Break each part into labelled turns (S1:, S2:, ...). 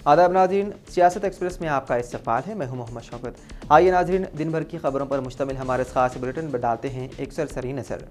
S1: आदाब नाज़रीन, सियासत एक्सप्रेस में आपका इस्तकबाल है। मैं हूं मोहम्मद शौकत। आइए नाज़रीन, दिन भर की खबरों पर मुश्तमिल हमारे खास बुलेटिन पर डालते हैं एक सरसरी नज़र।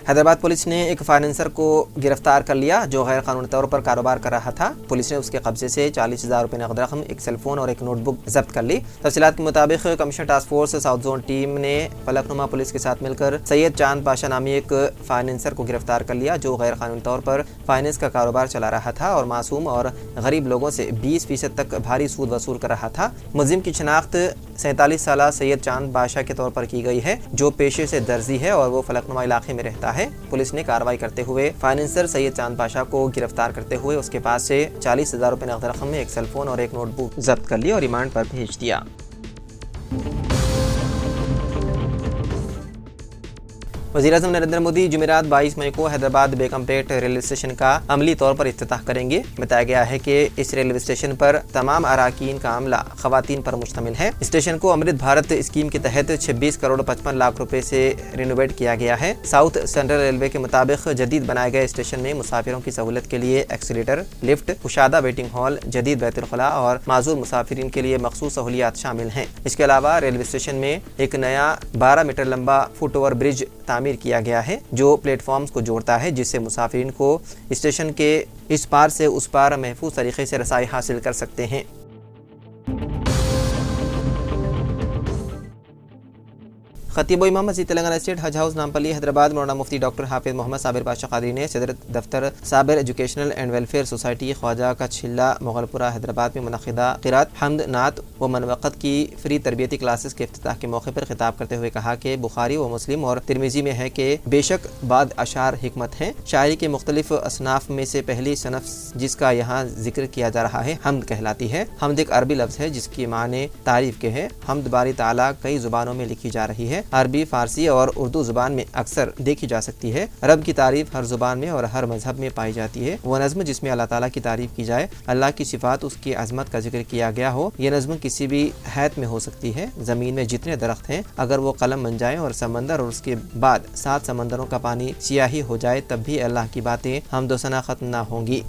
S1: हैदराबाद पुलिस ने एक फाइनेंसर को गिरफ्तार कर लिया जो गैर कानूनी तौर पर कारोबार कर रहा था। पुलिस ने उसके कब्जे से 40,000 रुपये नकद रकम, एक सेलफोन और एक नोटबुक जब्त कर ली। तफसीलात के मुताबिक commissioner task force south zone team ने फलकनुमा पुलिस के साथ मिलकर सैयद चांद पाशा नामी एक फाइनेंसर को गिरफ्तार कर लिया जो गैर कानूनी तौर पर फाइनेंस का कारोबार चला रहा था और मासूम और गरीब लोगों से 20% तक भारी सूद वसूल कर रहा था। मुलजिम की शनाख्त 47 साल सैयद चांद बादशाह के तौर पर की गई है जो पेशे से दर्जी है और वो फलकनुमा इलाके में रहता है। पुलिस ने कार्रवाई करते हुए फाइनेंसर सैयद चांद बादशाह को गिरफ्तार करते हुए उसके पास से 40,000 रुपये नकद रकम में एक सेलफोन और एक नोटबुक जब्त कर ली और रिमांड पर भेज दिया। वज़ीर-ए-आज़म नरेंद्र मोदी जुमेरात 22 मई को हैदराबाद बेगमपेट रेलवे स्टेशन का अमली तौर पर इफ्तिताह करेंगे। बताया गया है कि इस रेलवे स्टेशन पर तमाम अराकीन का अमला खवातीन पर मुश्तमिल है। स्टेशन को अमृत भारत स्कीम के तहत 26 करोड़ 55 लाख रुपए से रिनोवेट किया गया है। साउथ सेंट्रल रेलवे के मुताबिक जदीद बनाए गए स्टेशन में मुसाफिरों की सहूलत के लिए एक्सीलेटर, लिफ्ट, कुशादा वेटिंग हॉल, जदीद बैतुल-खुला और माजूर मुसाफिरीन के लिए मखसूस सहूलियात शामिल हैं। इसके अलावा रेलवे स्टेशन में एक नया 12 मीटर लंबा फुट ओवर ब्रिज तामीर किया गया है जो प्लेटफॉर्म्स को जोड़ता है, जिससे मुसाफिरीन को स्टेशन के इस पार से उस पार महफूज तरीके से रसाई हासिल कर सकते हैं। खतीब इमाम मस्जिद तेलंगाना स्टेट हज हाउस नामपल्ली हैदराबाद मौलाना मुफ्ती डॉक्टर हाफिज मोहम्मद साबिर बादशाह कादरी ने सदर दफ्तर Sabir educational and welfare society Khwaja का छिल्ला मोगलपुरा हैदराबाद में मुनक़िदा क़िरात, हम्द, नात व मनवक़त की फ्री तरबियती क्लासेस के इफ्तिताह के मौके पर खिताब करते हुए कहा कि बुखारी व मुस्लिम और तिरमिज़ी में है कि बेशक बाद अशार हिकमत हैं। शायरी के मुख्तलिफ असनाफ में से पहली सनफ जिसका यहाँ जिक्र किया जा रहा है हम्द कहलाती है। हम्द एक अरबी लफ्ज़ है जिसकी माने तारीफ के है। हम्द बारी ताला कई ज़ुबानों में लिखी जा रही है। अरबी, फारसी और उर्दू जुबान में अक्सर देखी जा सकती है। रब की तारीफ हर जुबान में और हर मजहब में पाई जाती है। वह नज़्म जिसमें अल्लाह ताला की तारीफ की जाए, अल्लाह की सिफात, उसकी अजमत का जिक्र किया गया हो, यह नज़्म किसी भी हैत में हो सकती है। ज़मीन में जितने दरख्त हैं अगर वो कलम बन जाए और समंदर और उसके बाद 7 समंदरों का पानी सियाही हो जाए तब भी अल्लाह की बातें हम्द सना खत्म ना होंगी।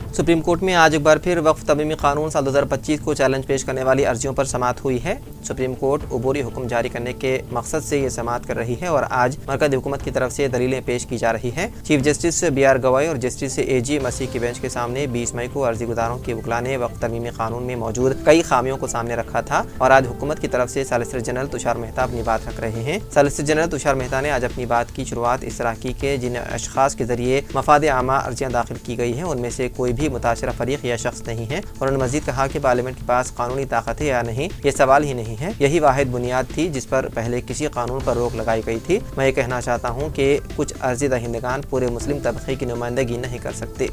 S1: सुप्रीम कोर्ट में आज एक बार फिर वक्फ तमीमी कानून साल 2025 को चैलेंज पेश करने वाली अर्जियों पर समाअत हुई है। सुप्रीम कोर्ट अबूरी हुक्म जारी करने के मकसद से ये समाअत कर रही है और आज मरकज़ी हुकूमत की तरफ से दलीलें पेश की जा रही हैं। चीफ जस्टिस BR गवाई और जस्टिस AG मसीह की बेंच के सामने 20 मई को अर्जी गुजारों के वकला ने वक्फ तमीमी कानून में मौजूद कई खामियों को सामने रखा था और आज हुकूमत की तरफ से सॉलिसिटर जनरल तुषार मेहता अपनी बात रख रहे हैं। सॉलिसिटर जनरल तुषार मेहता ने आज अपनी बात की शुरुआत इस तरह की कि जिन अशखास के जरिए मफाद आमा अर्जियाँ दाखिल की गई हैं उनमें से कोई भी मुताशरा फरीक या शख्स नहीं है। उन्होंने मजीद कहा कि पार्लियामेंट के पास कानूनी ताकत है या नहीं ये सवाल ही नहीं है, यही वाहिद बुनियाद थी जिस पर पहले किसी कानून पर रोक लगाई गई थी। मैं ये कहना चाहता हूँ कि कुछ अर्जी दहिंदगान पूरे मुस्लिम तबके की नुमाइंदगी नहीं कर सकते।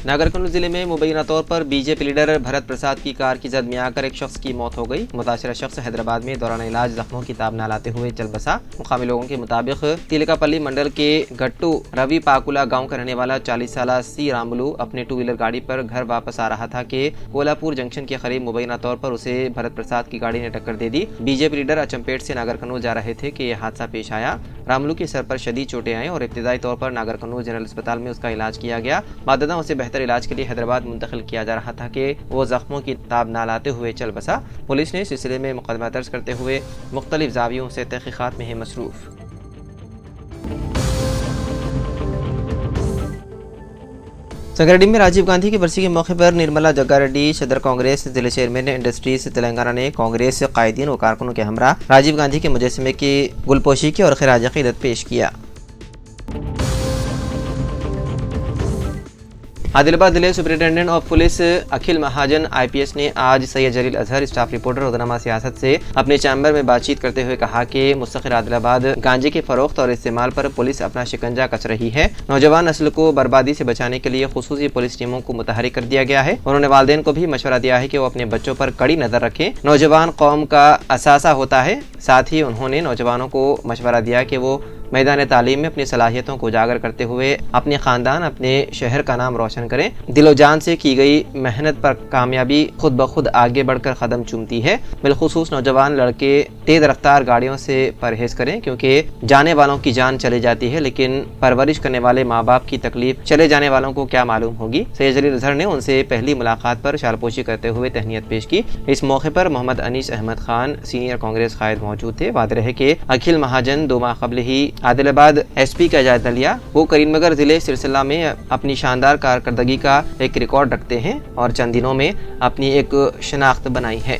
S1: नागर कर्नूल जिले में मुबैना तौर पर बीजेपी लीडर भरत प्रसाद की कार की जद में आकर एक शख्स की मौत हो गई। मुतासरा शख्स हैदराबाद में दौरान इलाज जख्मों की ताब न लाते हुए चल बसा। मुकामी लोगों के मुताबिक तिलकापल्ली मंडल के गट्टू रवि पाकुला गांव का रहने वाला 40 साल सी रामुलू अपने 2 व्हीलर गाड़ी पर घर वापस आ रहा था कि कोलापुर जंक्शन के करीब मुबैना तौर पर उसे भरत प्रसाद की गाड़ी ने टक्कर दे दी। बीजेपी लीडर अचमपेट से नागर कर्नूल जा रहे थे कि यह हादसा पेश आया। रामुलू के सर पर शदीद चोटें आई और इब्तिदाई तौर पर नागर कर्नूल जनरल अस्पताल में उसका इलाज किया गया। माददा उसे बेहतर इलाज के लिए हैदराबाद मुंतकिल किया जा रहा था कि वो जख्मों की ताब न लाते हुए चल बसा। पुलिस ने इस सिलसिले में मुकदमा दर्ज करते हुए मुख्तलिफ जावियों से तहकीकात में है मसरूफ। संगारेड्डी में राजीव गांधी की बरसी के मौके पर निर्मला जग्गारेड्डी सदर कांग्रेस जिले चेयरमैन इंडस्ट्रीज तेलंगाना ने कांग्रेस कायदीन और कारकुनों के हमरा राजीव गांधी के मुजस्समे की गुलपोशी की और खिराज अकीदत पेश किया। आदिलाबाद जिले superintendent of police Akhil Mahajan IPS ने आज सैयद जलील अजहर स्टाफ रिपोर्टर और रहनुमा सियासत से अपने चैम्बर में बातचीत करते हुए कहा कि मुस्तकिल आदिलाबाद गांजे के फरोख्त और इस्तेमाल पर पुलिस अपना शिकंजा कस रही है। नौजवान नस्ल को बर्बादी से बचाने के लिए खुसूसी पुलिस टीमों को मुतहरिक कर दिया गया है। उन्होंने वालिदैन को भी मशवरा दिया है कि वो अपने बच्चों पर कड़ी नजर रखें। नौजवान कौम का असासा होता है। साथ ही उन्होंने नौजवानों को मशवरा दिया कि वो मैदान तालीम में अपनी सलाहियतों को उजागर करते हुए अपने खानदान, अपने शहर का नाम रोशन करें। दिलो जान से की गई मेहनत पर कामयाबी खुद ब खुद आगे बढ़कर कदम चूमती है। बिलखुसूस नौजवान लड़के तेज रफ्तार गाड़ियों से परहेज करें, क्योंकि जाने वालों की जान चली जाती है, लेकिन परवरिश करने वाले माँ बाप की तकलीफ चले जाने वालों को क्या मालूम होगी। सैयद जलील अजहर ने उनसे पहली मुलाकात पर शालपोशी करते हुए तहनीत पेश की। इस मौके पर मोहम्मद अनीस अहमद खान सीनियर कांग्रेस कायद मौजूद थे। वादे रहे कि अखिल महाजन 2 माह कबल ही आदिलाबाद SP का जायजा लिया। वो करीमनगर जिले सिलसिला में अपनी शानदार कारकर्दगी का एक रिकॉर्ड रखते हैं और चंद दिनों में अपनी एक शनाख्त बनाई है।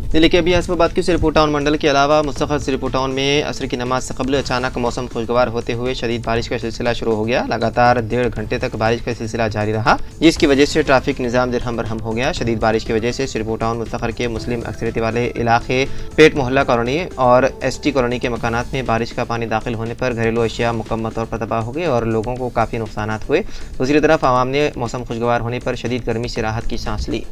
S1: दिल्ली के अभी हस्बाबाद की सिरपुर टाउन मंडल के अलावा मुस्तक़िल सिरपुर टाउन में असर की नमाज से कबल अचानक मौसम खुशगवार होते हुए शदीद बारिश का सिलसिला शुरू हो गया। लगातार 1.5 घंटे तक बारिश का सिलसिला जारी रहा, जिसकी वजह से ट्रैफिक निज़ाम दिरहम बरहम हो गया। शदीद बारिश की वजह से सिरपुर टाउन मुस्तक़िल के मुस्लिम अक्सरियत वाले इलाके पेट मोहल्ला कॉलोनी और ST कॉलोनी के मकानात में बारिश का पानी दाखिल होने पर घरेलू अशिया मुकम्मल तौर पर तबाह हो गए और लोगों को काफ़ी नुकसान हुए। दूसरी तरफ आवाम ने मौसम खुशगवार होने पर शदीद गर्मी से राहत की सांस ली।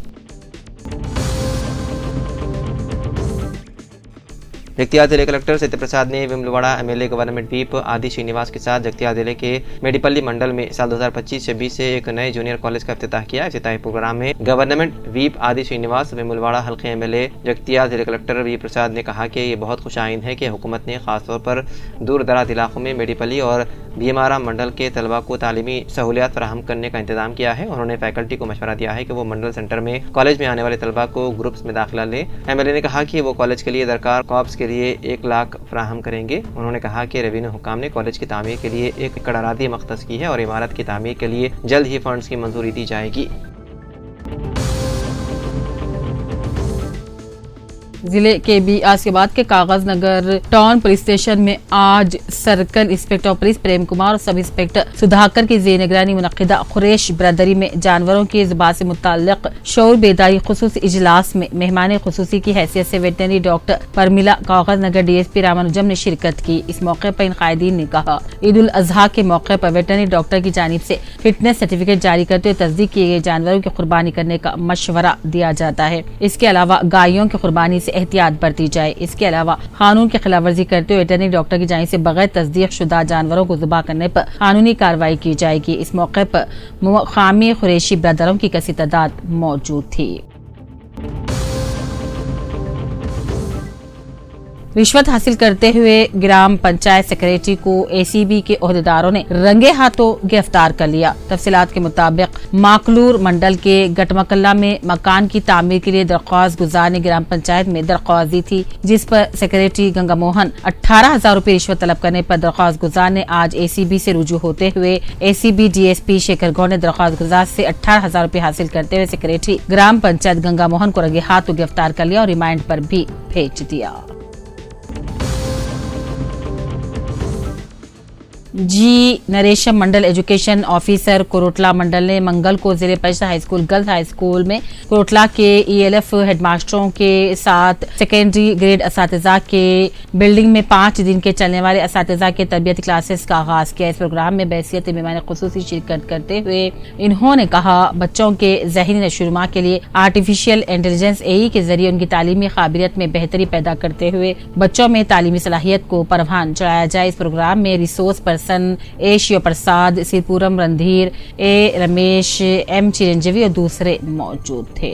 S1: जगतियाल जिले कलेक्टर सत्य प्रसाद ने विमलवाड़ा MLA गवर्नमेंट व्हीप आदि श्रीनिवास के साथ जगतियाल जिले के मेडीपल्ली मंडल में साल 2025-26 से एक नए जूनियर कॉलेज का इफ्तिताह किया। इफ्तिताही प्रोग्राम में गवर्नमेंट व्हीप आदि श्रीनिवास, विमलवाड़ा हल्के MLA जगतियाल जिले कलेक्टर वी प्रसाद ने कहा कि ये बहुत खुशाइन है कि हुकूमत ने खासतौर पर दूर दराज इलाकों में मेडीपल्ली और भीमारा मंडल के तलबा को तालीमी सहूलियात फराहम करने का इंतजाम किया है। उन्होंने फैकल्टी को मशवरा दिया है कि वो मंडल सेंटर में कॉलेज में आने वाले तलबा को ग्रुप्स में दाखिला लें। MLA ने कहा कि वो कॉलेज के लिए दरकार कॉप्स के लिए 1 लाख फराहम करेंगे। उन्होंने कहा कि रेवेन्यू हुकाम ने कॉलेज की तामीर के लिए 1 एकड़ अरादी मख्तस की है और इमारत की तामीर के लिए जल्द ही फंड्स की मंजूरी दी जाएगी।
S2: जिले के BR के बाद के कागज नगर टाउन पुलिस स्टेशन में आज circle inspector police Prem Kumar और सब इंस्पेक्टर सुधाकर की जेर निगरानी मुनक्किदा कुरैश ब्रदरी में जानवरों की ज़ुबान से मुताल्लिक शऊर बेदारी खुसूसी इजलास में मेहमान खुसूसी की हैसियत से वेटनरी डॉक्टर परमिला कागज नगर DSP रामानुजम ने शिरकत की। इस मौके पर इन कायदीन ने कहा, ईद उल अजहा के मौके पर वेटनरी डॉक्टर की जानिब से फिटनेस सर्टिफिकेट जारी करते हुए तस्दीक किए गए जानवरों की कुर्बानी करने का मशवरा दिया जाता है। इसके अलावा गायों की कुर्बानी से एहतियात बरती जाए। इसके अलावा कानून की खिलाफवर्जी करते हुए वेटरनरी डॉक्टर की जानिब से बगैर तस्दीक शुदा जानवरों को ज़ुबा करने पर कानूनी कार्रवाई की जाएगी। इस मौके पर मुकामी कुरैशी ब्रदरों की कसी तादाद मौजूद थी। रिश्वत हासिल करते हुए ग्राम पंचायत सेक्रेटरी को ACB के ओहदेदारों ने रंगे हाथों गिरफ्तार कर लिया। तफसीलात के मुताबिक माकलूर मंडल के गटमकल्ला में मकान की तामीर के लिए दरख्वास्त गुजार ने ग्राम पंचायत में दरख्वास्त दी थी, जिस पर सेक्रेटरी गंगा मोहन 18,000 रुपए रिश्वत तलब करने पर दरख्वास्त गुजार ने आज ACB से रुजू होते हुए ACB DSP शेखर गौड़ ने दरख्वास्त गुजार से 18,000 रुपए हासिल करते हुए सेक्रेटरी ग्राम पंचायत गंगा मोहन को रंगे हाथों गिरफ्तार कर लिया और रिमांड पर भी भेज दिया। जी नरेशम मंडल एजुकेशन ऑफिसर कोरोटला मंडल ने मंगल को जिले परिषद high school girls high school में कोरोटला के ELF हेडमास्टरों के साथ सेकेंडरी ग्रेड असातिज़ा के बिल्डिंग में 5 दिन के चलने वाले असातिज़ा के तरबियती क्लासेस का आगाज किया। इस प्रोग्राम में बैसियत मेहमान खुसूसी शिरकत करते हुए इन्होंने कहा, बच्चों के ज़हनी नशोनुमा के लिए आर्टिफिशियल इंटेलिजेंस AI के जरिए उनकी तालीमी काबिलियत में बेहतरी पैदा करते हुए बच्चों में तालीमी सलाहियत को परवान चढ़ाया जाए। इस प्रोग्राम में resource person A Shiv Prasad, Sirpuram Randhir, A Ramesh, M Chiranjeevi और दूसरे मौजूद थे।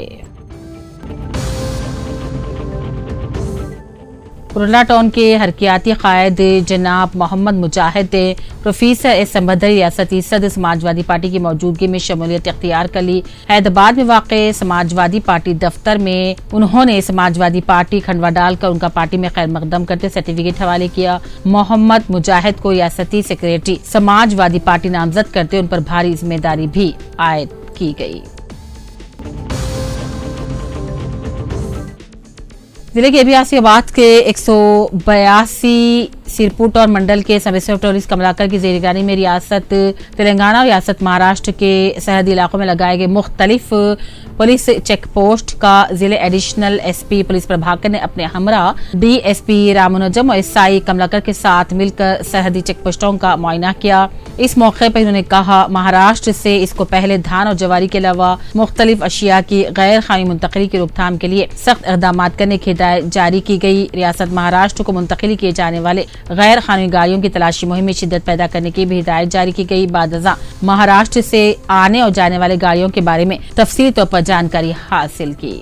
S2: कुरला टाउन के हरकियाती कायद जनाब मोहम्मद मुजाहिद ने प्रोफेसर S संबदरी रियासती सदर समाजवादी पार्टी की मौजूदगी में शमूलियत इख्तियार कर ली। हैदराबाद में वाक़े समाजवादी पार्टी दफ्तर में उन्होंने समाजवादी पार्टी खंडवा डालकर उनका पार्टी में खैर मकदम करते सर्टिफिकेट हवाले किया। मोहम्मद मुजाहिद को रियासती सेक्रेटरी समाजवादी पार्टी नामजद करते उन पर भारी जिम्मेदारी भी आयद की गई। जिले के अभियासियाबाद के 182 सिरपुट और मंडल के सब इंस्पेक्टर पुलिस कमलाकर की जेर निगरानी में रियासत तेलंगाना और रियासत महाराष्ट्र के सरहदी इलाकों में लगाए गए मुख्तलिफ पुलिस चेक पोस्ट का जिले एडिशनल एसपी पुलिस प्रभाकर ने अपने हमरा डीएसपी रामानुजम और एसआई कमलाकर के साथ मिलकर सरहदी चेक पोस्टों का मुआयना किया। इस मौके पर उन्होंने कहा, महाराष्ट्र से इसको पहले धान और जवारी के अलावा मुख्तलिफ अशिया की गैर कानूनी मुंतकिली की रोकथाम के लिए सख्त इकदाम करने की हिदायत जारी की गई। रियासत महाराष्ट्र को मुंतकिल किए जाने वाले गैर कानूनी गाड़ियों की तलाशी मुहिम में शिद्दत पैदा करने की भी हिदायत जारी की गई। बादजा महाराष्ट्र से आने और जाने वाले गाड़ियों के बारे में तफसीली तौर पर जानकारी हासिल की।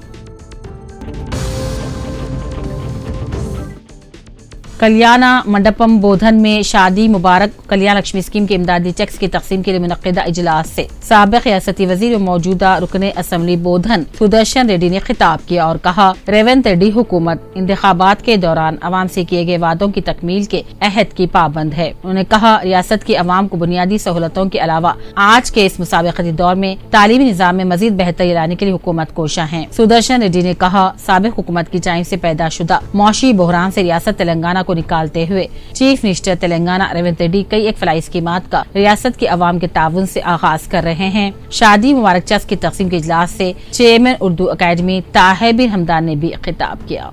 S2: कल्याणा मंडपम बोधन में शादी मुबारक कल्याण लक्ष्मी स्कीम के इमदादी चेक्स की तकसीम के लिए मुनक्किदा इजलास से साबिक रियासती वजीर और मौजूदा रुकने असम्बली बोधन सुदर्शन रेड्डी ने खिताब किया और कहा, रेवंत रेड्डी हुकूमत इंतखाबात के दौरान अवाम से किए गए वादों की तकमील के अहद की पाबंद है। उन्होंने कहा, रियासत की अवाम को बुनियादी सहूलतों के अलावा आज के इस मुसाबिकती दौर में तालीमी निज़ाम में मजीद बेहतरी लाने के लिए हुकूमत कोशा है। सुदर्शन रेड्डी ने कहा, साबिक हुकूमत की जानिब से पैदा शुदा मौशी बहरान से रियासत तेलंगाना को निकालते हुए चीफ मिनिस्टर तेलंगाना रेवंत रेड्डी कई एक फलाई स्कीमात का रियासत की अवाम के ताउन से आगाज कर रहे हैं। शादी मुबारक चेक्स की तकसीम के इजलास से चेयरमैन उर्दू अकेडमी ताहिर बिन हमदान ने भी खिताब किया।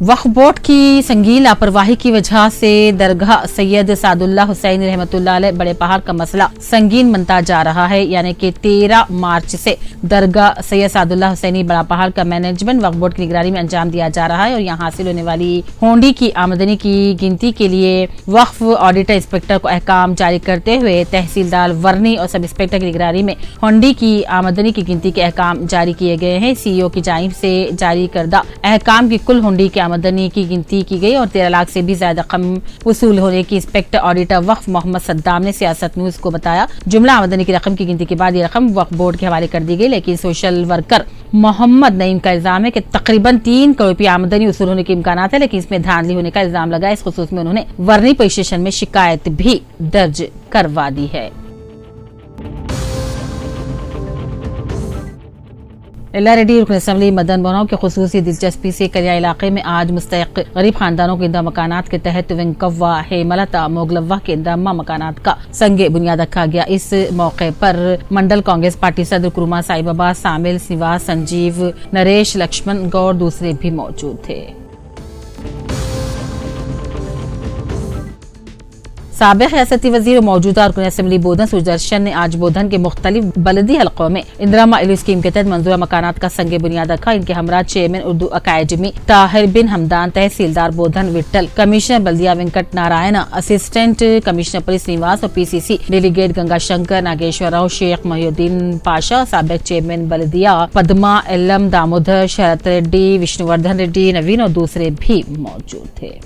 S2: वक्फ बोर्ड की संगीन लापरवाही की वजह से दरगाह सैयद सादुल्लाह हुसैनी रहमतुल्लाह अलैह बड़े पहाड़ का मसला संगीन बनता जा रहा है। यानी कि 13 मार्च से दरगाह सैयद सादुल्लाह हुसैनी बड़ा पहाड़ का मैनेजमेंट वक्फ बोर्ड की निगरानी में अंजाम दिया जा रहा है और यहाँ हासिल होने वाली होंडी की आमदनी की गिनती के लिए वक्फ ऑडिटर इंस्पेक्टर को अहकाम जारी करते हुए तहसीलदार वर्नी और सब इंस्पेक्टर की निगरानी में होंडी की आमदनी की गिनती के अहकाम जारी किए गए हैं। सीईओ की जानिब से जारी करदा अहकाम की कुल होंडी की आमदनी की गिनती की गई और 13 लाख से भी ज्यादा कम वसूल होने की इंस्पेक्टर ऑडिटर वक्फ मोहम्मद सद्दाम ने सियासत न्यूज को बताया। जुमला आमदनी की रकम की गिनती के बाद ये रकम वक्फ बोर्ड के हवाले कर दी गई, लेकिन सोशल वर्कर मोहम्मद नईम का इल्जाम है कि तकरीबन 3 करोड़ रुपया आमदनी वसूल होने के इम्कानात है, लेकिन इसमें धांधली होने का इल्जाम लगा। इस खुसूस में उन्होंने वर्नी पुलिस स्टेशन में शिकायत भी दर्ज करवा दी है। रेड्डी रुकन असम्बली मदन मोहन की खुसूसी दिलचस्पी से करिया इलाके में आज मुस्तहिक गरीब खानदानों के इंदा मकानात के तहत विंकव्वा हेमलता मोगलव्वा के इंदामा मकानात का संगे बुनियाद रखा गया। इस मौके पर मंडल कांग्रेस पार्टी सदर कुरुमा साई बाबा, सामिल, सिवास, संजीव, नरेश, लक्ष्मण गौर दूसरे भी मौजूद थे। साबिक रियासती वजीर और मौजूदा रुकन असम्बली बोधन सुदर्शन ने आज बोधन के मुख्तलिफ बलदी हलकों में इंदिरा माइलू स्कीम के तहत मंजूरा मकानात का संगे बुनियाद रखा। इनके हमरा चेयरमैन उर्दू अकेडमी ताहिर बिन हमदान, तहसीलदार बोधन विट्ठल, कमिश्नर बल्दिया Venkat Narayan, assistant commissioner police Nivas और पीसीसी डेलीगेट गंगा शंकर, नागेश्वर राव, शेख मोहिउद्दीन पाशा, साबिक चेयरमैन बल्दिया पद्मा एलम, दामोदर, शरत रेड्डी, विष्णुवर्धन रेड्डी, नवीन और दूसरे भी मौजूद थे।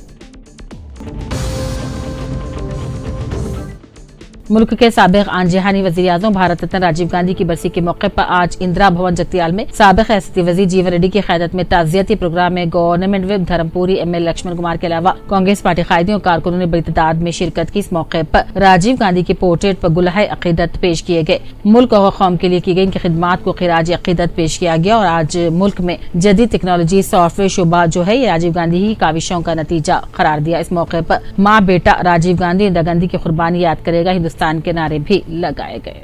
S2: मुल्क के साबिक आंजहानी वजीर आजम भारत रत्न राजीव गांधी की बरसी के मौके पर आज इंदिरा भवन जगतियाल में साबिक रियासती वजीर जीवन रेड्डी की क़यादत में ताज़ियती प्रोग्राम में government whip Dharmapuri ML Laxman Kumar के अलावा कांग्रेस पार्टी कायदियों और कारकुनों ने बड़ी तादाद में शिरकत की। इस मौके पर राजीव गांधी के पोर्ट्रेट पर गुलहाए अकीदत पेश किए गए। मुल्क और कौम के लिए की गई इनकी खिदमात को खिराज अकीदत पेश किया गया और आज मुल्क में जदीद टेक्नोलॉजी सॉफ्टवेयर शोबा जो है ये राजीव गांधी की काविशों का नतीजा करार दिया। इस मौके पर माँ बेटा राजीव गांधी इंदिरा गांधी की कुर्बानी याद करेगा हिंदुस्तान के नारे भी लगाए गए।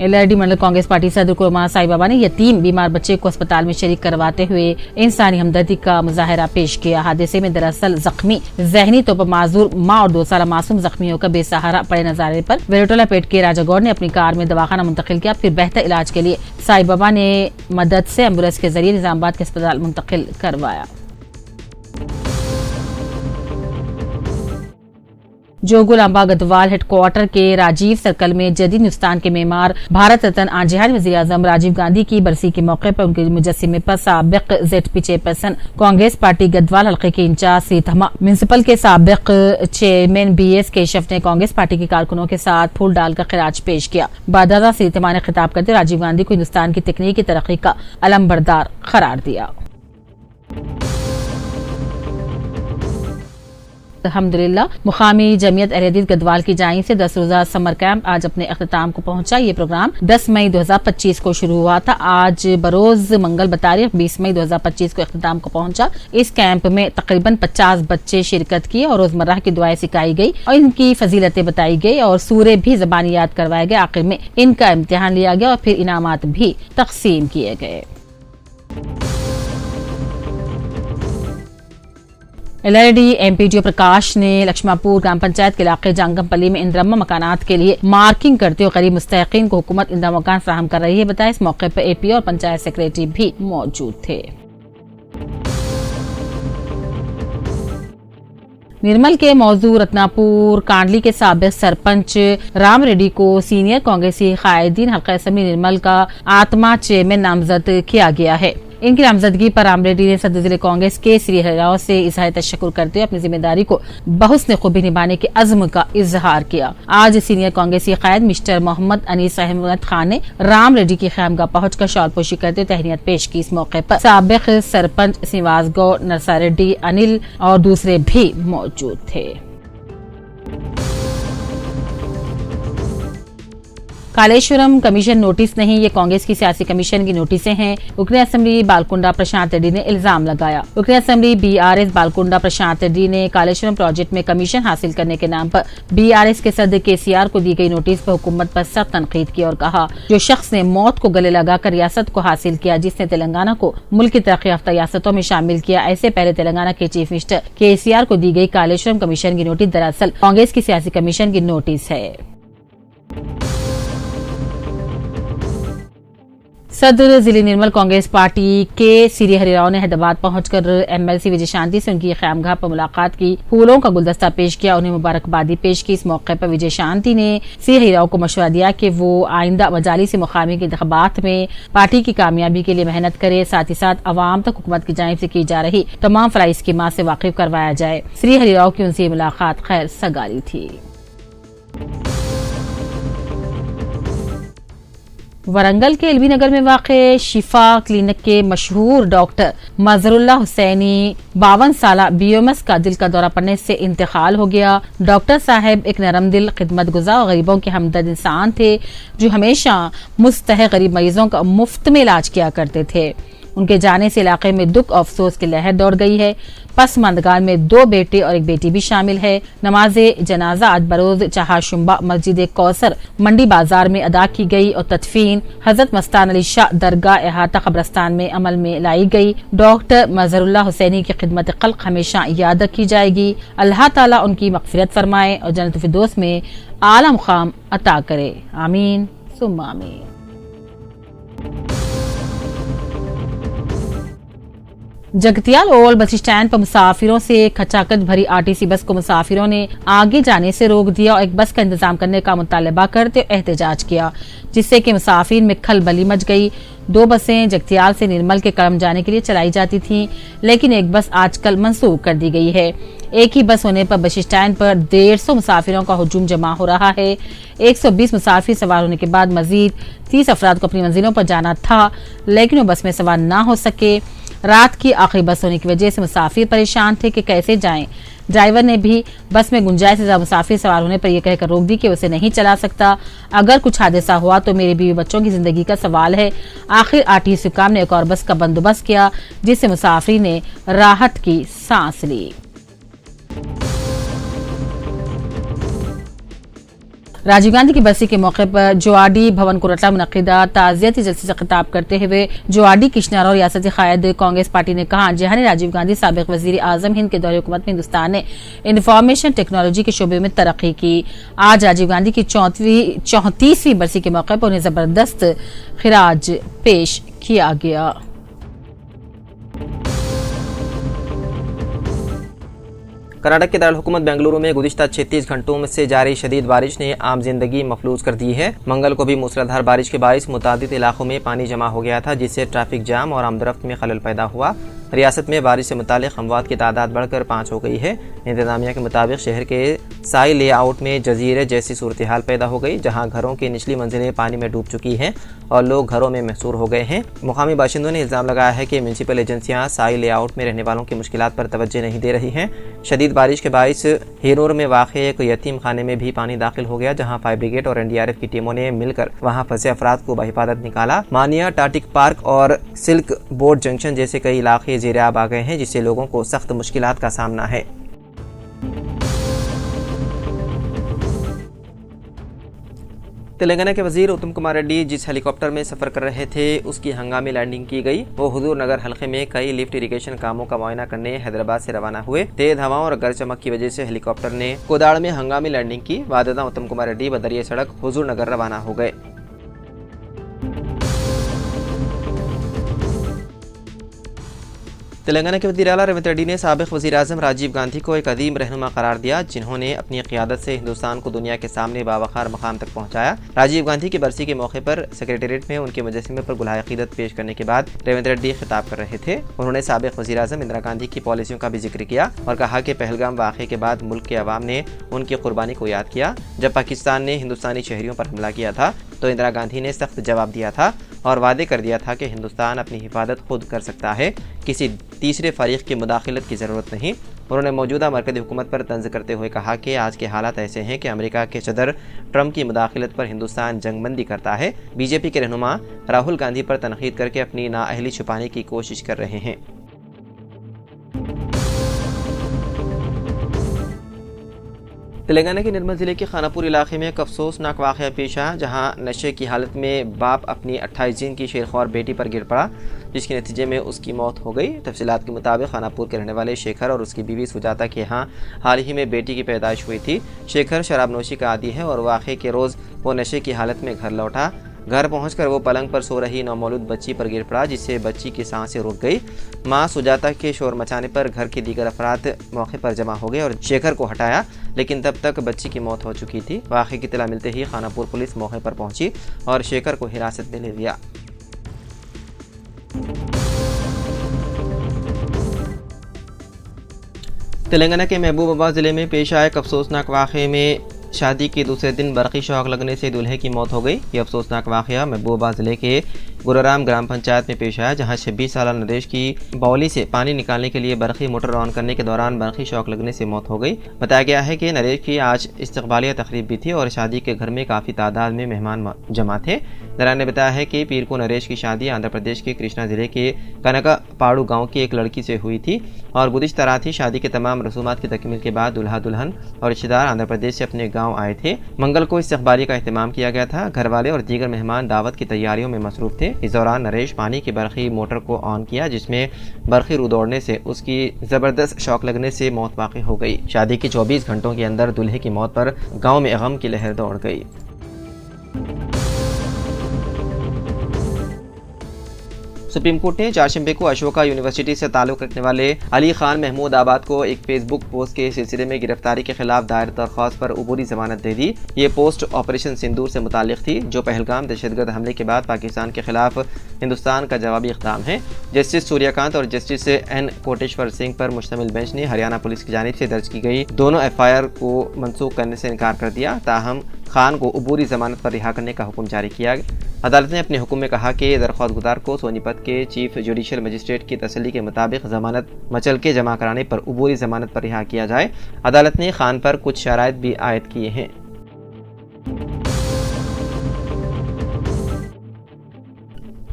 S2: एलआरडी मंडल कांग्रेस पार्टी सदर कुरमा साई बाबा ने यतीम बीमार बच्चे को अस्पताल में शरीक करवाते हुए इंसानी हमदर्दी का मुजाहरा पेश किया। हादसे में दरअसल जख्मी जहनी तौर पर माजूर माँ और 2 साल मासूम जख्मियों का बेसहारा पड़े नजारे पर वेरोटोला पेट के राजागौड़ ने अपनी कार में दवाखाना मुंतकिल किया। फिर बेहतर इलाज के लिए साई बाबा ने मदद से एम्बुलेंस के जरिए निजामाबाद के अस्पताल मुंतकिल करवाया। जोगुलांबा गढ़वाल हेडक्वार्टर के राजीव सर्कल में जदीद हिंदुस्तान के मेमार भारत रत्न आंजहानी वजीर आजम राजीव गांधी की बरसी के मौके पर उनके मुजस्सिमे पर साबिक ZP chairperson Congress party Garhwal हल्के के इंचार्ज सीथमा म्युनिसिपल के साबिक चेयरमैन बीएस केशव ने कांग्रेस पार्टी के कारकुनों के साथ फूल डालकर खिराज पेश किया। बादादा सीथमा ने खिताब करते राजीव गांधी को हिंदुस्तान की तकनीकी तरक्की का अलमबरदार करार दिया। अल्हम्दुलिल्लाह मुकामी जमीयत अहले हदीस गदवाल की जानिब से 10 रोजा समर कैंप आज अपने अख्ताम को पहुंचा। ये प्रोग्राम 10 मई 2025 को शुरू हुआ था। आज बरोज मंगल बतारीख 20 मई 2025 को अख्ताम को पहुंचा। इस कैंप में तकरीबन 50 बच्चे शिरकत किए और रोजमर्रा की दुआएं सिखाई गई और इनकी फजीलतें बताई गई और सूरे भी ज़बानी याद करवाए गए। आखिर में इनका इम्तिहान लिया गया और फिर इनामात भी तकसीम किए गए। एलआरडी एमपीडीओ प्रकाश ने लक्ष्मापुर ग्राम पंचायत के इलाके जांगमपल्ली में इंदिरा मकानात के लिए मार्किंग करते हुए गरीब मुस्तहिकीन को हुकूमत इंदिरा मकान फराहम कर रही है बताया। इस मौके पर एपी और पंचायत सेक्रेटरी भी मौजूद थे। निर्मल के मौजू रत्नापुर कांडली के साबिक सरपंच राम रेड्डी को सीनियर कांग्रेसी कायदीन हल्का असेंबली निर्मल का आत्मा चेयरमैन नामजद किया गया है। इनकी नामजदगी पर राम रेड्डी ने सदर जिले कांग्रेस के श्री हरिराव से इजहार तशक्कुर करते हुए अपनी जिम्मेदारी को बहुस्न खूबी निभाने के अज़्म का इजहार किया। आज सीनियर कांग्रेसी कायद मिस्टर मोहम्मद अनीस अहमद खान ने राम रेड्डी की ख़ैमगाह पहुंचकर शॉलपोशी करते हुए तहनीत पेश की। इस मौके पर साबिक सरपंच श्रीनिवास गौड़, नरसा रेड्डी, अनिल और दूसरे भी मौजूद थे। कालेश्वरम कमीशन नोटिस नहीं, ये कांग्रेस की सियासी कमीशन की नोटिसें हैं। रुकने असेंबली बालकुंडा प्रशांत रेड्डी ने इल्जाम लगाया। रुकने असेंबली बीआरएस बालकुंडा प्रशांत रेड्डी ने कालेश्वरम प्रोजेक्ट में कमीशन हासिल करने के नाम पर बीआरएस के सदर केसीआर को दी गई नोटिस पर हुकूमत पर सख्त तनकीद की और कहा, जो शख्स ने मौत को गले लगाकर रियासत को हासिल किया, जिसने तेलंगाना को मुल्क की तरक्की याफ्ता रियासतों में शामिल किया, ऐसे पहले तेलंगाना के चीफ मिनिस्टर केसीआर को दी गई कालेश्वरम कमीशन की नोटिस दरअसल कांग्रेस की सियासी कमीशन की नोटिस है। सदर जिले निर्मल कांग्रेस पार्टी के श्री हरिराव ने हैदराबाद पहुंचकर एमएलसी विजय शांति से उनकी ख़ैमगाह पर मुलाकात की, फूलों का गुलदस्ता पेश किया, उन्हें मुबारकबादी पेश की। इस मौके पर विजय शांति ने श्री हरिराव को मशवरा दिया कि वो आइंदा मजालिस मुकामी के इंतखाबात में पार्टी की कामयाबी के लिए मेहनत करे, साथ ही साथ अवाम तक हुकूमत की जानिब से की जा रही तमाम फराई स्कीमात से वाकिफ करवाया जाए। श्री हरिराव की उनसे मुलाकात खैर सगारी थी। वरंगल के एलबी नगर में वाक़े शिफा क्लिनिक के मशहूर डॉक्टर मजहरुल्लाह हुसैनी 52 साला बीओएमएस का दिल का दौरा पड़ने से इंतकाल हो गया। डॉक्टर साहब एक नरम दिल, खिदमत गुजार और गरीबों के हमदर्द इंसान थे, जो हमेशा मुस्तहिक गरीब मरीजों का मुफ्त में इलाज किया करते थे। उनके जाने से इलाके में दुख और अफसोस की लहर दौड़ गई है। पसमानदगार में 2 बेटे और 1 बेटी भी शामिल है। नमाज जनाजा आज बरोज चहाशुम्बा मस्जिद कौसर मंडी बाजार में अदा की गई और तदफीन हजरत मस्तान अली शाह दरगाह अहाता कब्रस्तान में अमल में लाई गई। डॉक्टर मजहरुल्लाह हुसैनी की खिदमत खल्क हमेशा याद रखी जाएगी। अल्लाह ताला उनकी मगफिरत फरमाए और जन्नत फिरदौस में आला मुकाम अता करे। आमीन सुम्मा आमीन। जगतियाल ओल्ड बस स्टैंड पर मुसाफिरों से खचाखच भरी आरटीसी बस को मुसाफिरों ने आगे जाने से रोक दिया और एक बस का इंतजाम करने का मुतालबा करते एहतजाज किया, जिससे कि मुसाफिर में खलबली मच गई। 2 बसें जगतियाल से निर्मल के करम जाने के लिए चलाई जाती थीं, लेकिन एक बस आजकल मंसूख कर दी गई है। एक ही बस होने पर बस स्टैंड पर 150 मुसाफिरों का हुजूम जमा हो रहा है। 120 मुसाफिर सवार होने के बाद मजीद 30 अफराद को अपनी मंजिलों पर जाना था, लेकिन वो बस में सवार न हो सके। रात की आखिरी बस होने की वजह से मुसाफिर परेशान थे कि कैसे जाएं। ड्राइवर ने भी बस में गुंजाइश से ज्यादा मुसाफिर सवार होने पर यह कहकर रोक दी कि उसे नहीं चला सकता। अगर कुछ हादसा हुआ तो मेरे बीवी बच्चों की जिंदगी का सवाल है। आखिर आरटीसी हुकाम ने एक और बस का बंदोबस्त किया, जिससे मुसाफिर ने राहत की सांस ली। राजीव गांधी की बरसी के मौके पर जोआडी भवन कोरटला मुनक्किदा ताज़ियती जलसे से खिताब करते हुए जोआडी किश्नारा और रियासती कायद कांग्रेस पार्टी ने कहा, जहां राजीव गांधी साबिक वजीर आजम हिंद के दौरे हुकूमत में हिंदुस्तान ने इंफॉर्मेशन टेक्नोलॉजी के शोबे में तरक्की की। आज राजीव गांधी की 34वीं बरसी के मौके पर उन्हें जबरदस्त खिराज पेश किया गया।
S1: कर्नाटक के दारुल बेंगलुरु में गुज़िश्ता 36 घंटों में से जारी शदीद बारिश ने आम जिंदगी मफलूज कर दी है। मंगल को भी मूसलाधार बारिश के बाइस मुतादिद इलाकों में पानी जमा हो गया था, जिससे ट्रैफिक जाम और आमदरफ्त में खलल पैदा हुआ। रियासत में बारिश से मुतालिक अमवात की तादाद बढ़कर 5 हो गई है। इंतजामिया के मुताबिक शहर के साई लेआउट में जजीरे जैसी सूरत हाल पैदा हो गई, जहां घरों की निचली मंजिलें पानी में डूब चुकी हैं और लोग घरों में महसूर हो गए हैं। मुकामी बाशिंदों ने इल्ज़ाम लगाया है कि म्यूनसिपल एजेंसियां साई लेआउट में रहने वालों की मुश्किलात पर तवज्जो नहीं दे रही हैं। शदीद बारिश के बाइस हीनूर में वाक़े एक यतीम खाने में भी पानी दाखिल हो गया, जहाँ फायर ब्रिगेड और NDRF की टीमों ने मिलकर वहाँ फंसे अफराद को बहिफाजत निकाला। मानिया, टाटिक पार्क और सिल्क बोर्ड जंक्शन जैसे कई इलाके ज़ेर आब आ गए हैं, जिससे लोगों को सख्त मुश्किलात का सामना है। तेलंगाना के वजीर उत्तम कुमार रेड्डी जिस हेलीकॉप्टर में सफर कर रहे थे उसकी हंगामी लैंडिंग की गई। वो हुजूर नगर हल्के में कई लिफ्ट इरिगेशन कामों का मुआयना करने हैदराबाद से रवाना हुए। तेज हवाओं और गरज चमक की वजह से हेलीकॉप्टर ने कोदाड़ में हंगामी लैंडिंग की। वाददा उत्तम कुमार रेड्डी बदरिया सड़क हुजूर नगर रवाना हो गए। तेलंगाना के वज़ीर आला रेवंत रेड्डी ने साबिक़ वज़ीर आज़म राजीव गांधी को एक अदीम रहनुमा करार दिया, जिन्होंने अपनी क़ियादत से हिंदुस्तान को दुनिया के सामने बावक़ार मकाम तक पहुँचाया। राजीव गांधी की बरसी के मौके पर सेक्रेटेरिएट में उनके मुजस्समे पर गुलाह अक़ीदत पेश करने के बाद रेवंत रेड्डी खिताब कर रहे थे। उन्होंने साबिक़ वज़ीर आज़म इंदिरा गांधी की पॉलिसियों का भी जिक्र किया और कहा कि पहलगाम वाक़े के बाद मुल्क के अवाम ने उनकी कुर्बानी को याद किया। जब पाकिस्तान ने हिंदुस्तानी शहरियों पर हमला किया था तो इंदिरा गांधी ने सख्त जवाब दिया था और वादे कर दिया था कि हिंदुस्तान अपनी हिफाजत खुद कर सकता है, किसी तीसरे फरीक की मुदाखलत की ज़रूरत नहीं। उन्होंने मौजूदा मरकज़ी हुकूमत पर तंज़ करते हुए कहा कि आज के हालात ऐसे हैं कि अमेरिका के सदर ट्रंप की मुदाखलत पर हिंदुस्तान जंगबंदी करता है। बीजेपी के रहनुमा राहुल गांधी पर तनकीद करके अपनी नाअहली छुपाने की कोशिश कर रहे हैं। तेलंगाना के निर्मल ज़िले के खानापुर इलाके में एक अफसोसनाक वाक़या पेश आया, जहां नशे की हालत में बाप अपनी 28 दिन की शेरख्वार बेटी पर गिर पड़ा, जिसके नतीजे में उसकी मौत हो गई। तफसीलात के मुताबिक खानापुर के रहने वाले शेखर और उसकी बीवी सुजाता के यहाँ हाल ही में बेटी की पैदाइश हुई थी। शेखर शराबनोशी का आदी है और वाक़े के रोज़ वो नशे की हालत में घर लौटा। घर पहुंचकर वो पलंग पर सो रही नौमौलूद बच्ची पर गिर पड़ा, जिससे बच्ची की सांसें रुक गई। मां सुजाता के शोर मचाने पर घर के दीगर अफराद मौके पर जमा हो गए और शेखर को हटाया, लेकिन तब तक बच्ची की मौत हो चुकी थी। वाक़े की इत्तला मिलते ही खानापुर पुलिस मौके पर पहुंची और शेखर को हिरासत में ले लिया। तेलंगाना के महबूबाबाद ज़िले में पेश आए एक अफसोसनाक वाक़े में शादी के दूसरे दिन बरक़ी शॉक लगने से दूल्हे की मौत हो गई। यह अफसोसनाक वाक़या महबूबाबाद ज़िले के गुराराम ग्राम पंचायत में पेश आया, जहां 26 साल नरेश की बाउली से पानी निकालने के लिए बरक़ी मोटर ऑन करने के दौरान बरक़ी शॉक लगने से मौत हो गई। बताया गया है कि नरेश की आज इस्तक़बालिया तक़रीब भी थी और शादी के घर में काफ़ी तादाद में मेहमान जमा थे। दरान ने बताया है कि पीर को नरेश की शादी आंध्र प्रदेश के कृष्णा ज़िले के कनकापाड़ू गाँव की एक लड़की से हुई थी और गुज़िश्ता रात ही शादी के तमाम रसूमात की तकमील के बाद दुल्हा दुल्हन और रिश्तेदार आंध्र प्रदेश से अपने गाँव आए थे। मंगल को इस्तक़बालिया का अहतमाम किया गया था। घर वाले और दीगर मेहमान दावत की तैयारियों में मसरूफ़ थे। इस दौरान नरेश पानी की बरक़ी मोटर को ऑन किया, जिसमें बरक़ी रू दौड़ने से उसकी ज़बरदस्त शॉक लगने से मौत वाक़ई हो गई। शादी के 24 घंटों के अंदर दूल्हे की मौत पर गाँव में गम की लहर दौड़ गई। सुप्रीम कोर्ट ने चारशंबे को अशोका यूनिवर्सिटी से ताल्लुक़ रखने वाले अली खान महमूद आबाद को एक फेसबुक पोस्ट के सिलसिले में गिरफ्तारी के खिलाफ दायर दरख्वास्त पर अबूरी जमानत दे दी। ये पोस्ट ऑपरेशन सिंदूर से मुताल्लिक़ थी, जो पहलगाम दहशतगर्द हमले के बाद पाकिस्तान के खिलाफ हिंदुस्तान का जवाबी इक़दाम है। जस्टिस सूर्यकांत और जस्टिस एन कोटेश्वर सिंह पर मुश्तमिल बेंच ने हरियाणा पुलिस की जानिब से दर्ज की गई दोनों FIR को मनसूख करने से इनकार कर दिया। ताहम खान को अबूरी जमानत पर रिहा करने का हुक्म जारी किया। अदालत ने अपने हुक्म में कहा कि दरख्वास्त गुजार को सोनीपत के चीफ जुडिशल मजिस्ट्रेट की तसल्ली के मुताबिक जमानत मचल के जमा कराने पर अबूरी जमानत पर रिहा किया जाए। अदालत ने खान पर कुछ शराइत भी आयद किए हैं।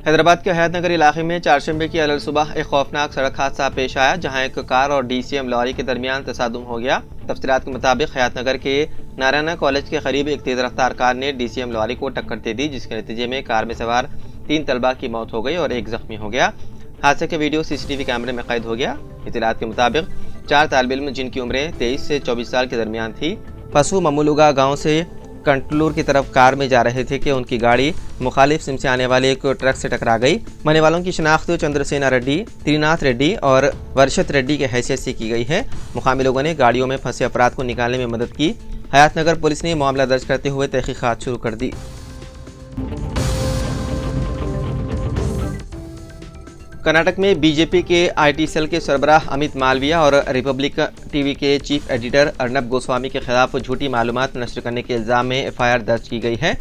S1: हैदराबाद के हयात नगर इलाके में चारशंबे की अलल सुबह एक खौफनाक सड़क हादसा पेश आया, जहां एक कार और DCM लॉरी के दरमियान तसादुम हो गया। तफसीलात के मुताबिक हयात नगर के नारायणा कॉलेज के करीब एक तेज रफ्तार कार ने DCM लॉरी को टक्कर दे दी, जिसके नतीजे में कार में सवार 3 तलबा की मौत हो गई और एक जख्मी हो गया। हादसे का वीडियो CCTV कैमरे में कैद हो गया। इत्तलात के मुताबिक 4 तालिब इल्म जिनकी उम्रें 23 से 24 साल के दरमियान थी, पशु ममुलुगा गाँव से कंटलूर की तरफ कार में जा रहे थे कि उनकी गाड़ी मुखालिफ सिम से आने वाले एक ट्रक से टकरा गई। मरने वालों की शनाख्त चंद्रसेना रेड्डी, त्रिनाथ रेड्डी और वर्षत रेड्डी के हैसियत से की गई है। मुकामी लोगों ने गाड़ियों में फंसे अफराद को निकालने में मदद की। हयात नगर पुलिस ने मामला दर्ज करते हुए तहकीकात शुरू कर दी। कर्नाटक में बीजेपी के आईटी सेल के सरबराह अमित मालविया और रिपब्लिक टीवी के चीफ एडिटर अर्नब गोस्वामी के खिलाफ झूठी मालूमात नशर करने के इल्जाम में एफआईआर दर्ज की गई है।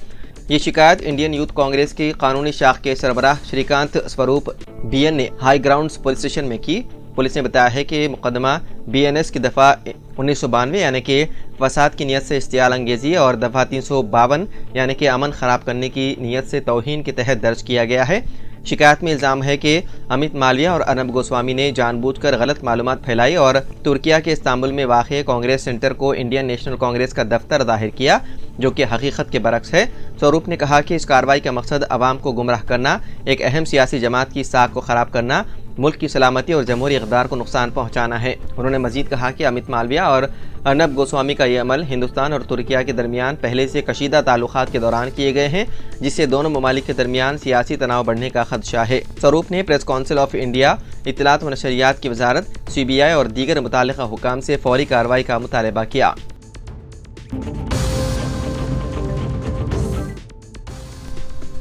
S1: ये शिकायत इंडियन यूथ कांग्रेस की कानूनी शाख के सरबराह श्रीकांत स्वरूप बीएन ने हाई ग्राउंड्स पुलिस स्टेशन में की। पुलिस ने बताया है कि मुकदमा बीएनएस की दफ़ा 1992 यानी कि फसाद की नीयत से इश्तियाल अंगेजी और दफ़ा 352 यानी कि अमन ख़राब करने की नीयत से तौहीन के तहत दर्ज किया गया है। शिकायत में इल्ज़ाम है कि अमित मालविया और अर्नब गोस्वामी ने जानबूझकर गलत मालूमात फैलाई और तुर्किया के इस्तांबुल में वाक़ कांग्रेस सेंटर को इंडियन नेशनल कांग्रेस का दफ्तर ज़ाहिर किया, जो कि हकीकत के बरक्स है। स्वरूप ने कहा कि इस कार्रवाई का मकसद अवाम को गुमराह करना, एक अहम सियासी जमात की साख को ख़राब करना, मुल्क की सलामती और जमहूरी इक़दार को नुकसान पहुँचाना है। उन्होंने मजीद कहा कि अमित मालविया और अर्नब गोस्वामी का ये अमल हिंदुस्तान और तुर्किया के दरमियान पहले से कशीदा ताल्लुकात के दौरान किए गए हैं, जिससे दोनों ममालिक के दरमियान सियासी तनाव बढ़ने का खदशा है। स्वरूप ने प्रेस काउंसिल ऑफ इंडिया, इत्तलात व नशरियात की वजारत, CBI और दीगर मुताल्लिक़ा हुकाम से फौरी कार्रवाई का मुतालबा किया।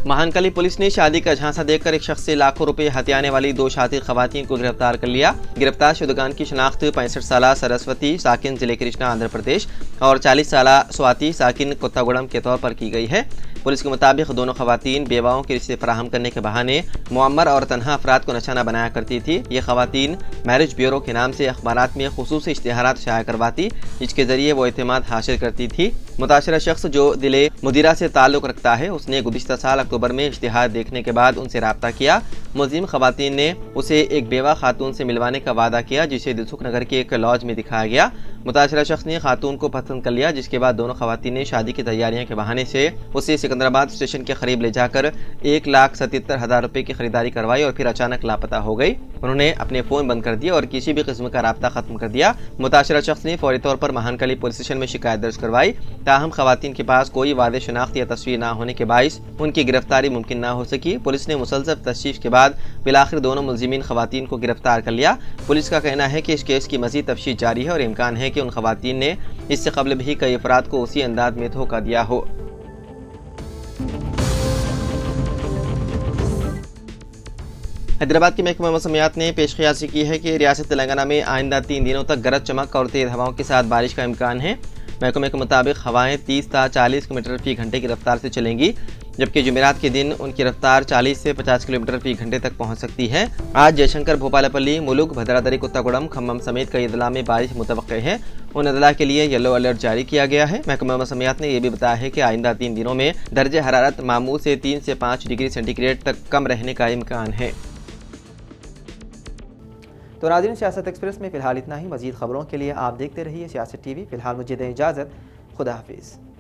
S1: महानकली पुलिस ने शादी का झांसा देकर एक शख्स से लाखों रुपए हथियाने वाली 2 शातिर खवातीन को गिरफ्तार कर लिया। गिरफ्तार शुदगान की शनाख्त 65 साला सरस्वती साकिन जिले कृष्णा आंध्र प्रदेश और 40 साला स्वाति साकिन कोत्तागुड़म के तौर पर की गई है। पुलिस के मुताबिक दोनों खवातीन बेवाओं के रिश्ते फराहम करने के बहाने मुअम्मर और तन्हा अफराद को निशाना बनाया करती थी। ये खवातीन मैरिज ब्यूरो के नाम से अखबारात में खुसूसी इश्तिहारात शाया करवाती, जिसके जरिए वो एतमाद हासिल करती थी। मुताशरा शख्स जो दिले मुदीरा से ताल्लुक़ रखता है, उसने गुज़िश्ता साल अक्टूबर में इश्तिहार देखने के बाद उनसे रब्ता किया। मुलजिम खवातीन ने उसे एक बेवा खातून से मिलवाने का वादा किया, जिसे दिलसुख नगर के एक लॉज में दिखाया गया। मुताशरा शख्स ने खातून को पसंद कर लिया, जिसके बाद दोनों खवातीन ने शादी की तैयारियों के बहाने से उसे सिकंदराबाद स्टेशन के करीब ले जाकर 1,77,000 रुपए की खरीदारी करवाई और फिर अचानक लापता हो गई। उन्होंने अपने फ़ोन बंद कर दिया और किसी भी किस्म का राब्ता खत्म कर दिया। मुताशरा शख्स ने फौरी तौर पर महानकली पुलिस स्टेशन में शिकायत दर्ज करवाई। ताहम खवातीन के पास कोई वादे शनाख्त या तस्वीर न होने के बाइस उनकी गिरफ्तारी मुमकिन न हो सकी। पुलिस ने मुसलसल तफ्तीश के बाद बिलाखिर दोनों मुलजिमीन खवातीन को गिरफ्तार कर लिया। पुलिस का कहना है कि इस केस की मज़ीद तफ्तीश जारी है और इम्कान है कि उन खवातीन ने इससे कबल भी कई अफराद को उसी अंदाज में धोखा दिया हो। हैदराबाद के महकमा मौसमियात ने पेशकयासी की है कि रियासत तेलंगाना में आइंदा 3 दिनों तक गरज चमक और तेज़ हवाओं के साथ बारिश का इम्कान है। महकमे के मुताबिक हवाएं 30 से 40 किलोमीटर फी घंटे की रफ्तार से चलेंगी, जबकि जुमेरात के दिन उनकी रफ्तार 40 से 50 किलोमीटर फी घंटे तक पहुंच सकती है। आज जयशंकर, भोपालपल्ली, मुलुग, भद्रादरी, कुत्तागुड़म, खम्मम समेत कई अदला में बारिश मुतवक्के है। उन अदला के लिए येलो अलर्ट जारी किया गया है। महकमा मौसमियात ने यह भी बताया है कि आइंदा 3 दिनों में दर्जे हरारत मामूल से 3 से 5 डिग्री सेंटीग्रेड तक कम रहने का इम्कान है। तो नाज़रीन, सियासत एक्सप्रेस में फ़िलहाल इतना ही। मज़ीद खबरों के लिए आप देखते रहिए सियासत TV। फ़िलहाल मुझे दें इजाज़त। खुदा हाफिज़।